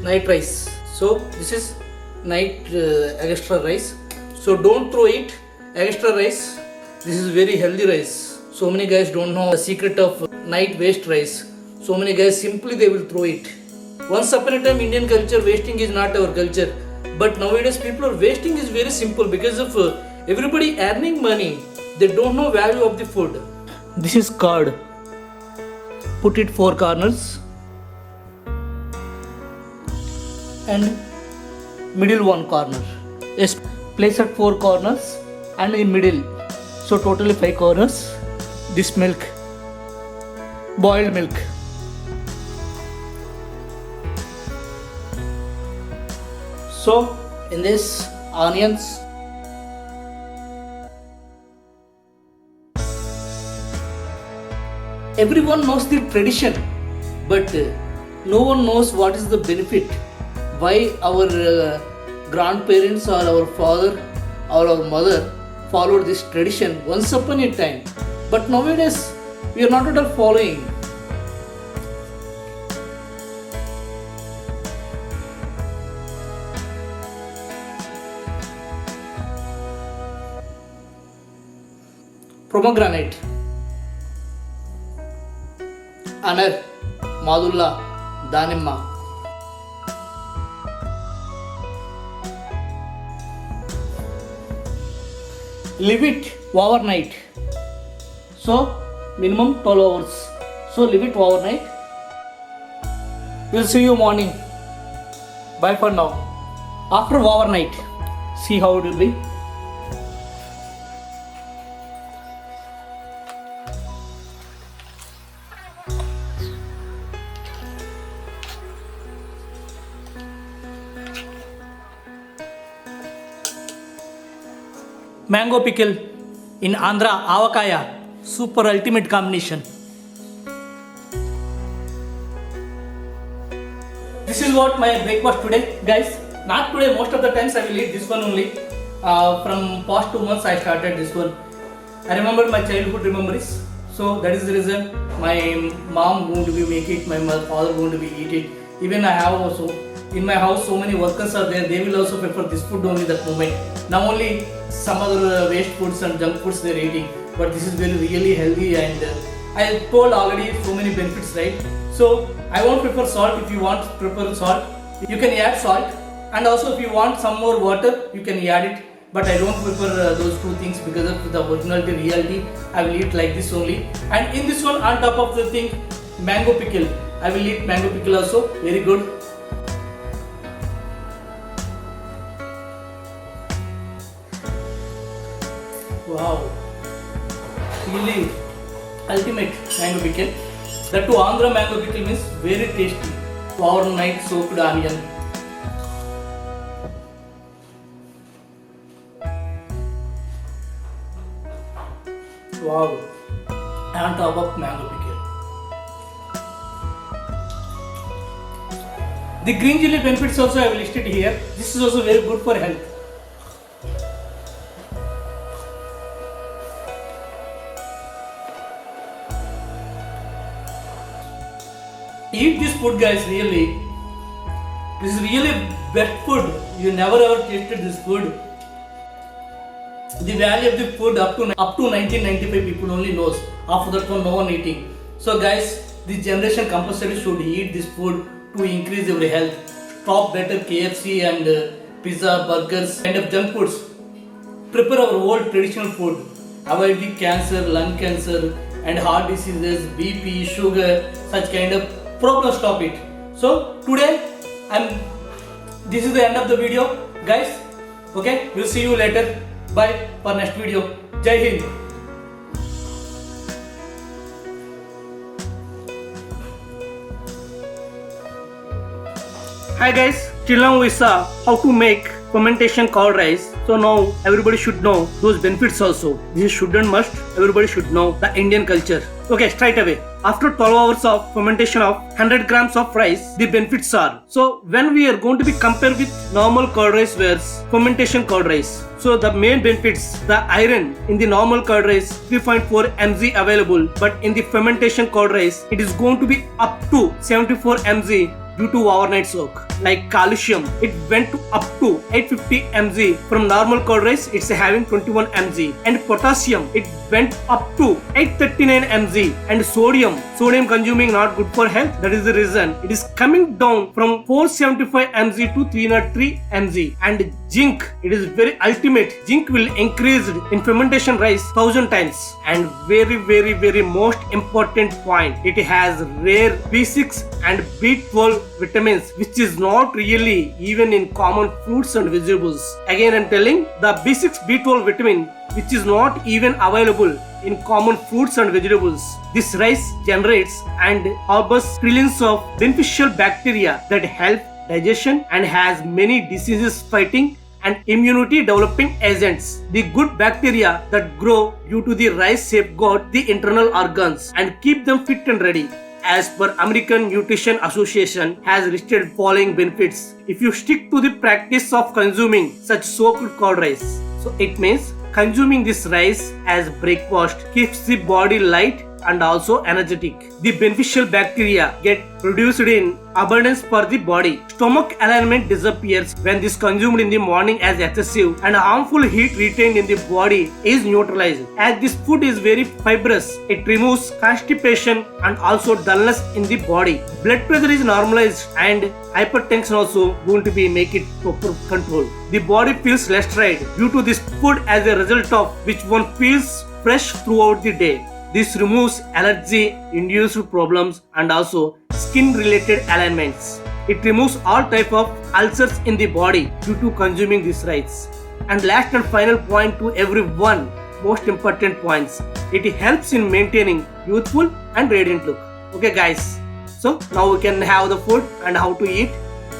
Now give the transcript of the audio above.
night rice. So this is night extra rice. So don't throw it. Extra rice. This is very healthy rice. So many guys don't know the secret of night waste rice. So many guys simply they will throw it. Once upon a time Indian culture wasting is not our culture. But nowadays people are wasting is very simple because of everybody earning money. They don't know value of the food. This is curd. Put it 4 corners. And middle 1 corner. Yes, place at 4 corners and in middle. So totally 5 corners. This milk. Boiled milk. So in this onions. Everyone knows the tradition, but no one knows what is the benefit. Why our grandparents or our father or our mother followed this tradition once upon a time. But nowadays we are not at all following. Pomegranate, anar, madulla, danimma. Leave it overnight. So minimum 12 hours. So leave it overnight. We'll see you morning. Bye for now. After overnight, see how it will be. Mango pickle in Andhra, avakaya, super ultimate combination. This is what my breakfast today, guys. Not today, most of the times I will eat this one only. From past 2 months I started this one. I remember my childhood memories. So that is the reason my mom won't be make it, my father won't be eat it. Even I have also, in my house so many workers are there, they will also prefer this food only that moment. Now only some other waste foods and junk foods they are eating, but this is very really healthy and I told already so many benefits, right? So I won't prefer salt. If you want to prefer salt, you can add salt, and also if you want some more water, you can add it. But I don't prefer those two things because of the originality, reality. I will eat like this only. And in this one, on top of the thing, mango pickle. I will eat mango pickle also. Very good. Wow, really ultimate mango pickle. That too, Andhra mango pickle means very tasty. Overnight soaked onion. Wow, on top of mango pickle. The green chili benefits also I have listed here. This is also very good for health. Eat this food, guys, really. This is really best food. You never ever tasted this food. The value of the food up to 1995 people only knows. After that one no one eating. So guys, this generation compulsory should eat this food to increase your health. Stop better KFC and pizza, burgers, kind of junk foods. Prepare our old traditional food. Avoid the cancer, lung cancer and heart diseases, BP, sugar, such kind of problems. Stop it. So today this is the end of the video, guys. Okay, we'll see you later. Bye for next video. Jai Hind. Hi guys, till now we saw how to make fermentation curd rice. So now everybody should know those benefits also. This is should and must. Everybody should know the Indian culture. Okay, straight away. After 12 hours of fermentation of 100 grams of rice, the benefits are. So when we are going to be compared with normal curd rice versus fermentation curd rice. So the main benefits, the iron in the normal curd rice 3.4 mg available, but in the fermentation curd rice it is going to be up to 74 mg due to overnight soak. Like calcium, it went up to 850 mg from normal curd rice, it's having 21 mg. And potassium, it went up to 839 mg. And sodium consuming not good for health. That is the reason it is coming down from 475 mg to 303 mg. And zinc, it is very ultimate. Zinc will increase in fermentation rice 1000 times. And very most important point, it has rare B6 and B12 vitamins, which is not really even in common fruits and vegetables. Again, I'm telling, the B6 B12 vitamin, which is not even available in common fruits and vegetables. This rice generates and harbors trillions of beneficial bacteria that help digestion and has many diseases fighting and immunity developing agents. The good bacteria that grow due to the rice safeguard the internal organs and keep them fit and ready. As per American Nutrition Association has listed following benefits if you stick to the practice of consuming such soaked curd rice. So it means consuming this rice as breakfast keeps the body light and also energetic. The beneficial bacteria get produced in abundance for the body. Stomach alignment disappears when this consumed in the morning as excessive, and harmful heat retained in the body is neutralized. As this food is very fibrous, it removes constipation and also dullness in the body. Blood pressure is normalized and hypertension also going to be make it proper control. The body feels less tired due to this food as a result of which one feels fresh throughout the day. This removes allergy-induced problems and also skin-related ailments. It removes all type of ulcers in the body due to consuming this rice. And last and final point to everyone, most important points. It helps in maintaining youthful and radiant look. Okay guys, so now we can have the food and how to eat.